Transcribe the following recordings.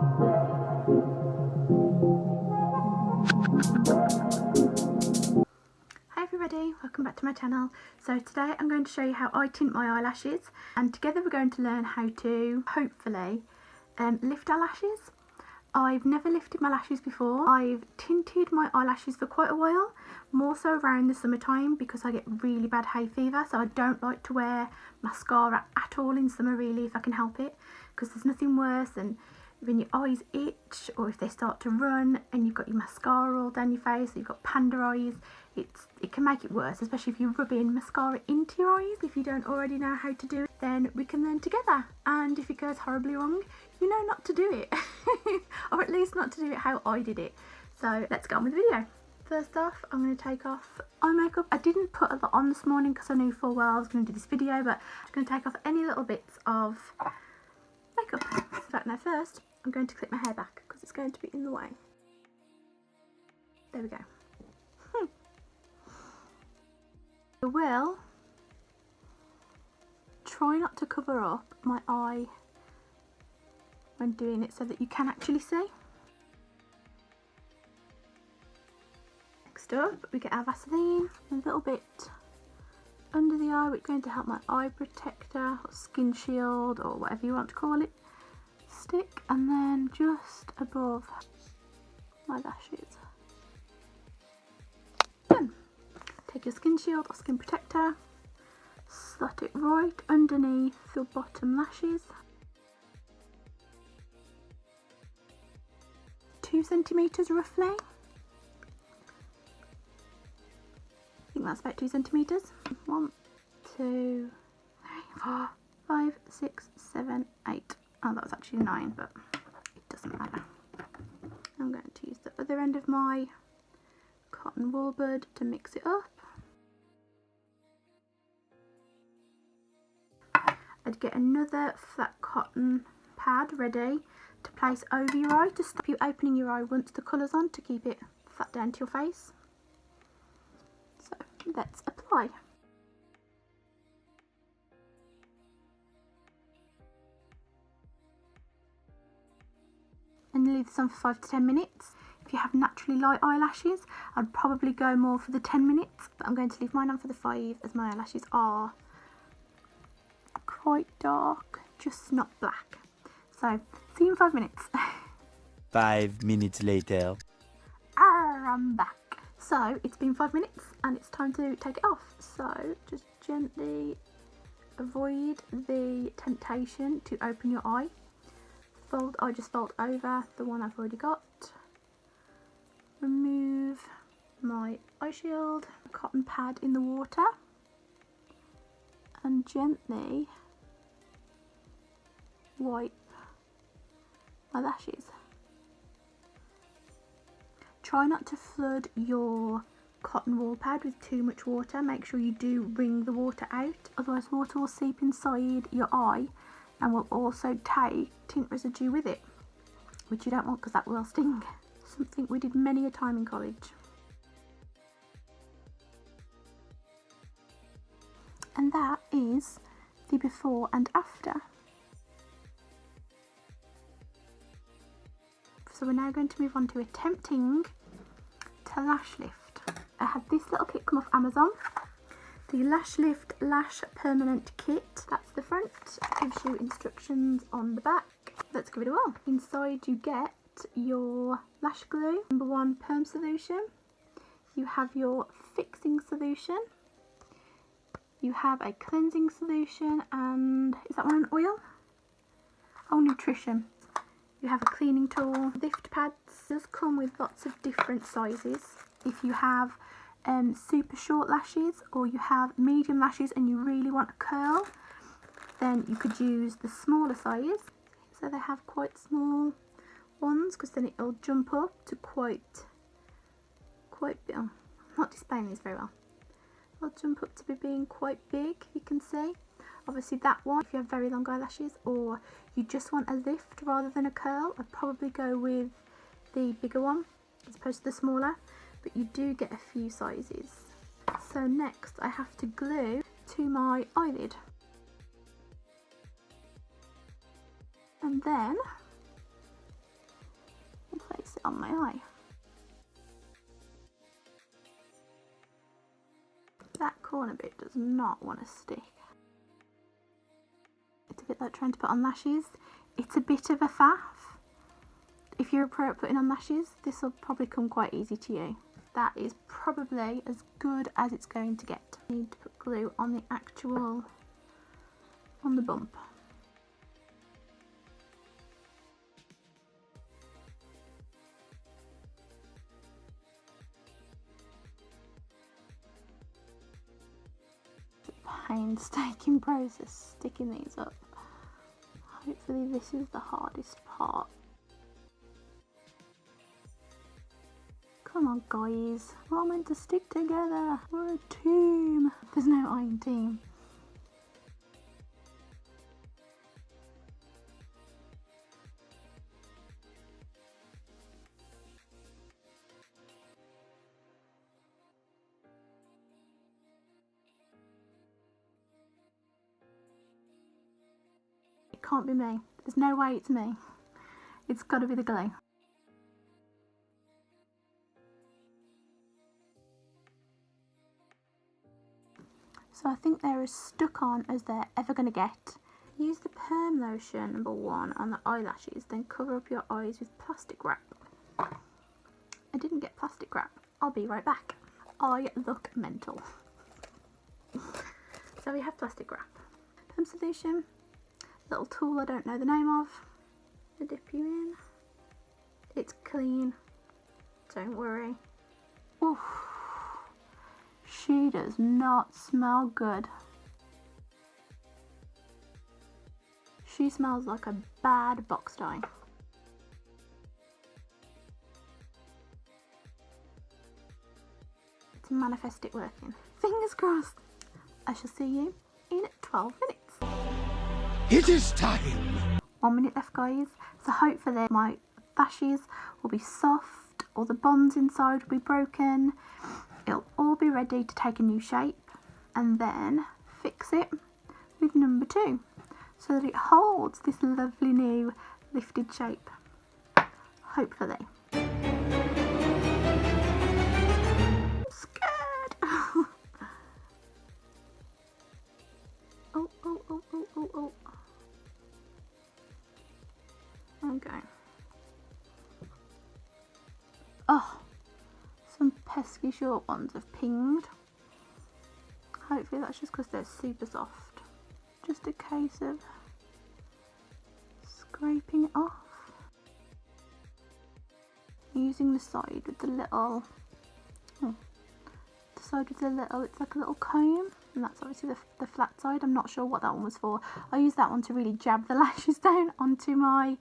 Hi everybody, welcome back to my channel. So today I'm going to show you how I tint my eyelashes, and together we're going to learn how to hopefully lift our lashes. I've never lifted my lashes before. I've tinted my eyelashes for quite a while, more so around the summertime because I get really bad hay fever, so I don't like to wear mascara at all in summer really if I can help it, because there's nothing worse than when your eyes itch or if they start to run and you've got your mascara all down your face, or you've got panda eyes. It can make it worse, especially if you rub in mascara into your eyes. If you don't already know how to do it, then we can learn together, and if it goes horribly wrong, you know not to do it or at least not to do it how I did it. So let's get on with the video. First off, I'm going to take off eye makeup. I didn't put a lot on this morning because I knew full well I was going to do this video, but I'm just going to take off any little bits of makeup. So now first I'm going to clip my hair back because it's going to be in the way. There we go. I will try not to cover up my eye when doing it so that you can actually see. Next up, we get our Vaseline, a little bit under the eye, which is going to help my eye protector or skin shield or whatever you want to call it stick, and then just above my lashes. Done. Take your skin shield or skin protector, slot it right underneath your bottom lashes, 2 centimetres roughly. I think that's about 2 centimetres. 1, 2, 3, 4, 5, 6, 7, 8. Oh, that was actually 9, but it doesn't matter. I'm going to use the other end of my cotton wool bud to mix it up. I'd get another flat cotton pad ready to place over your eye to stop you opening your eye once the colour's on, to keep it flat down to your face. So let's apply. And leave this on for 5 to 10 minutes. If you have naturally light eyelashes, I'd probably go more for the 10 minutes, but I'm going to leave mine on for the 5 as my eyelashes are quite dark, just not black. So see you in 5 minutes. 5 minutes later. I'm back. So it's been 5 minutes and it's time to take it off. So just gently avoid the temptation to open your eye. I just fold over the one I've already got. Remove my eye shield, cotton pad in the water, and gently wipe my lashes. Try not to flood your cotton wool pad with too much water. Make sure you do wring the water out, otherwise water will seep inside your eye and will also take tint residue with it, which you don't want because that will sting. Something we did many a time in college. And that is the before and after. So we're now going to move on to attempting to lash lift. I had this little kit come off Amazon. The Lash Lift Lash Permanent Kit. That's the front. It gives you instructions on the back. Let's give it a whirl. Inside you get your lash glue, number 1 perm solution. You have your fixing solution. You have a cleansing solution, and is that one an oil? Oh, nutrition. You have a cleaning tool, lift pads. It does come with lots of different sizes. If you have super short lashes or you have medium lashes and you really want a curl, then you could use the smaller size. So they have quite small ones because then it'll jump up to quite big. Oh, I'm not displaying these very well. It'll jump up to being quite big, you can see. Obviously that one, if you have very long eyelashes or you just want a lift rather than a curl, I'd probably go with the bigger one as opposed to the smaller, but you do get a few sizes. So next I have to glue to my eyelid. And then on my eye. That corner bit does not want to stick. It's a bit like trying to put on lashes. It's a bit of a faff. If you're a pro at putting on lashes, this will probably come quite easy to you. That is probably as good as it's going to get. I need to put glue on the actual, on the bump. It's a painstaking process sticking these up. Hopefully this is the hardest part. Come on guys, we're all meant to stick together. We're a team. There's no I in team. It can't be me. There's no way it's me. It's got to be the glue. So I think they're as stuck on as they're ever going to get. Use the perm lotion #1 on the eyelashes, then cover up your eyes with plastic wrap. I didn't get plastic wrap. I'll be right back. I look mental. So we have plastic wrap. Perm solution. Little tool I don't know the name of. I dip you in. It's clean. Don't worry. Oof. She does not smell good. She smells like a bad box dye. To manifest it working. Fingers crossed. I shall see you in 12 minutes. It is time. 1 minute left, guys. So hopefully my lashes will be soft, all the bonds inside will be broken. It'll all be ready to take a new shape and then fix it with #2 so that it holds this lovely new lifted shape, hopefully. I'm scared. Oh. Okay. Oh. Some pesky short ones have pinged. Hopefully that's just because they're super soft. Just a case of scraping it off. Using the side with the little, it's like a little comb, and that's obviously the flat side. I'm not sure what that one was for. I use that one to really jab the lashes down onto my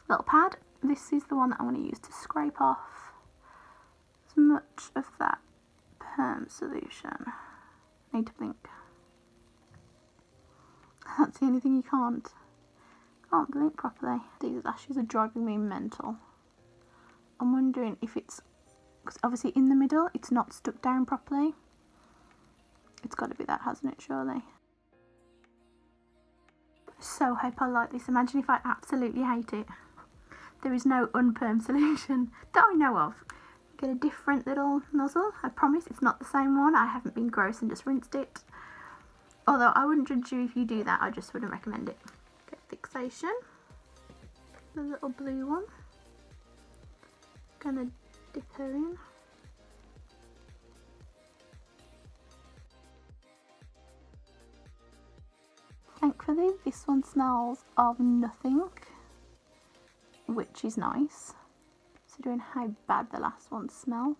little pad. This is the one that I'm going to use to scrape off much of that perm solution. Need to blink. That's the only thing you can't blink properly. These lashes are driving me mental. I'm wondering if it's, because obviously in the middle it's not stuck down properly. It's got to be that, hasn't it, surely? So hope I like this. Imagine if I absolutely hate it. There is no unperm solution that I know of. Get a different little nozzle. I promise it's not the same one. I haven't been gross and just rinsed it. Although I wouldn't judge you if you do that. I just wouldn't recommend it. Get fixation. The little blue one. Gonna dip her in. Thankfully this one smells of nothing, which is nice, considering how bad the last one smelled.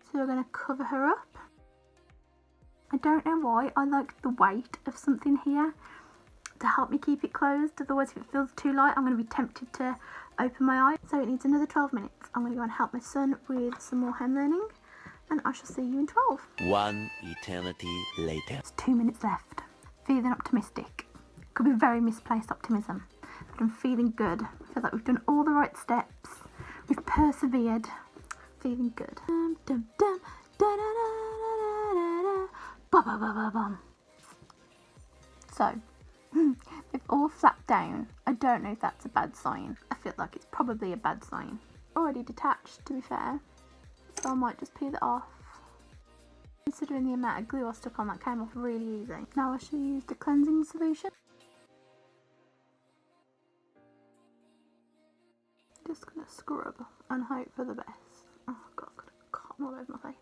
So we're going to cover her up. I don't know why, I like the weight of something here to help me keep it closed. Otherwise, if it feels too light, I'm going to be tempted to open my eye. So it needs another 12 minutes. I'm going to go and help my son with some more hem learning, and I shall see you in 12. 1 eternity later. There's 2 minutes left. Feeling optimistic. Could be very misplaced optimism, but I'm feeling good. I feel like we've done all the right steps. We've persevered. Feeling good. Dum, dum, dum, da, da, da, da, da, da, ba, ba, ba, ba, bum. So, They've all flapped down. I don't know if that's a bad sign. I feel like it's probably a bad sign. Already detached, to be fair, so I might just peel it off. Considering the amount of glue I stuck on, that came off really easy. Now I shall use the cleansing solution. Just gonna scrub and hope for the best. Oh god, I've got cotton all over my face.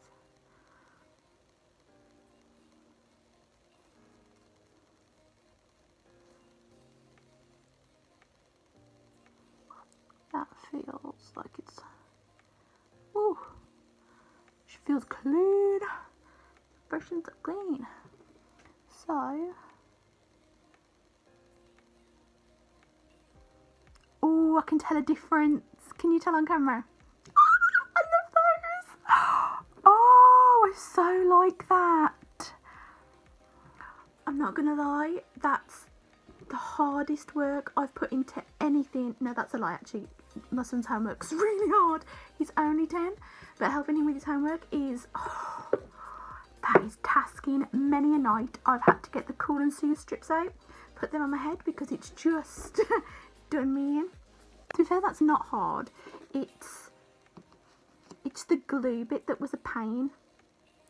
That feels like it's, ooh, she feels clean. Brushings are clean. So, oh, I can tell a difference. Can you tell on camera? I love those. Oh, I so like that. I'm not gonna lie, that's the hardest work I've put into anything. No, that's a lie actually. My son's homework's really hard. He's only 10, but helping him with his homework is, oh, that is tasking. Many a night I've had to get the Cool and Soothe strips out, put them on my head because it's just done me in. To be fair, that's not hard. It's the glue bit that was a pain.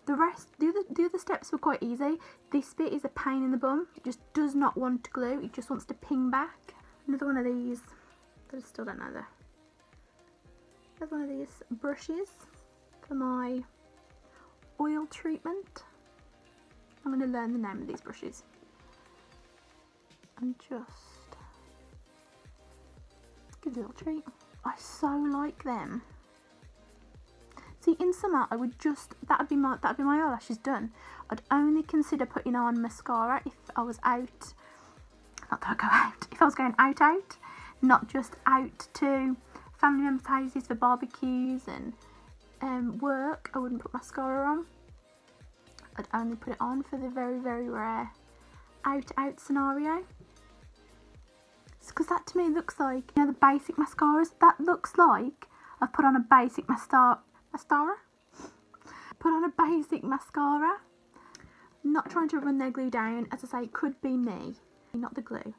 The rest, the other steps were quite easy. This bit is a pain in the bum. It just does not want to glue. It just wants to ping back. Another one of these, but I still don't know another one of these brushes for my oil treatment. I'm going to learn the name of these brushes. And just give it a little treat. I so like them. See, in summer I would just, that'd be my eyelashes done. I'd only consider putting on mascara if I was out, not that I go out, if I was going out, not just out to family members' houses for barbecues and work. I wouldn't put mascara on. I'd only put it on for the very, very rare out scenario. Because that to me looks like, you know, the basic mascaras, that looks like I've put on a basic mascara. Put on a basic mascara. Not trying to run their glue down, as I say, it could be me, not the glue.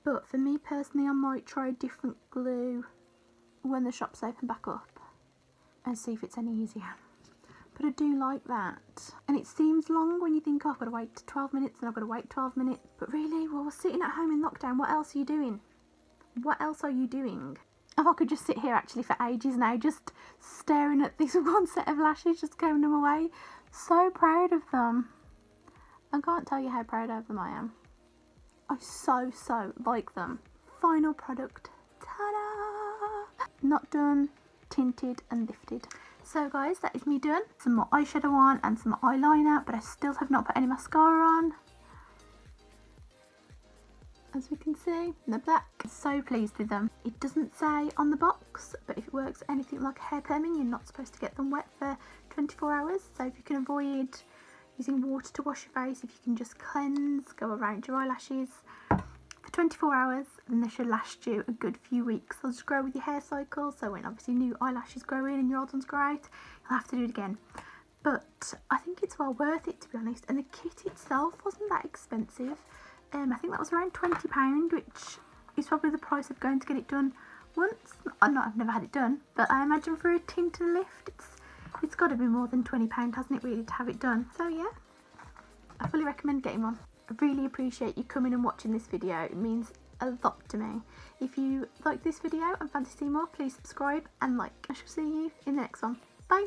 But for me personally, I might try a different glue when the shops open back up and see if it's any easier. But I do like that. And it seems long when you think, oh, I've got to wait 12 minutes and I've got to wait 12 minutes. But really, well, we're sitting at home in lockdown. What else are you doing? What else are you doing? If I could just sit here actually for ages now, just staring at this one set of lashes, just combing them away. So proud of them. I can't tell you how proud of them I am. I so like them. Final product. Ta-da! Not done, tinted and lifted. So guys, that is me done. Some more eyeshadow on and some eyeliner, but I still have not put any mascara on. As we can see, they're black. I'm so pleased with them. It doesn't say on the box, but if it works anything like hair perming, you're not supposed to get them wet for 24 hours. So if you can avoid using water to wash your face, if you can just cleanse, go around your eyelashes for 24 hours, then they should last you a good few weeks. They'll just grow with your hair cycle, so when obviously new eyelashes grow in and your old ones grow out, you'll have to do it again. But I think it's well worth it, to be honest, and the kit itself wasn't that expensive. I think that was around £20, which is probably the price of going to get it done once. I've never had it done, but I imagine for a tint and lift, it's got to be more than £20, hasn't it, really, to have it done. So yeah, I fully recommend getting one. I really appreciate you coming and watching this video. It means a lot to me. If you like this video and fancy seeing more, please subscribe and like. I shall see you in the next one. Bye!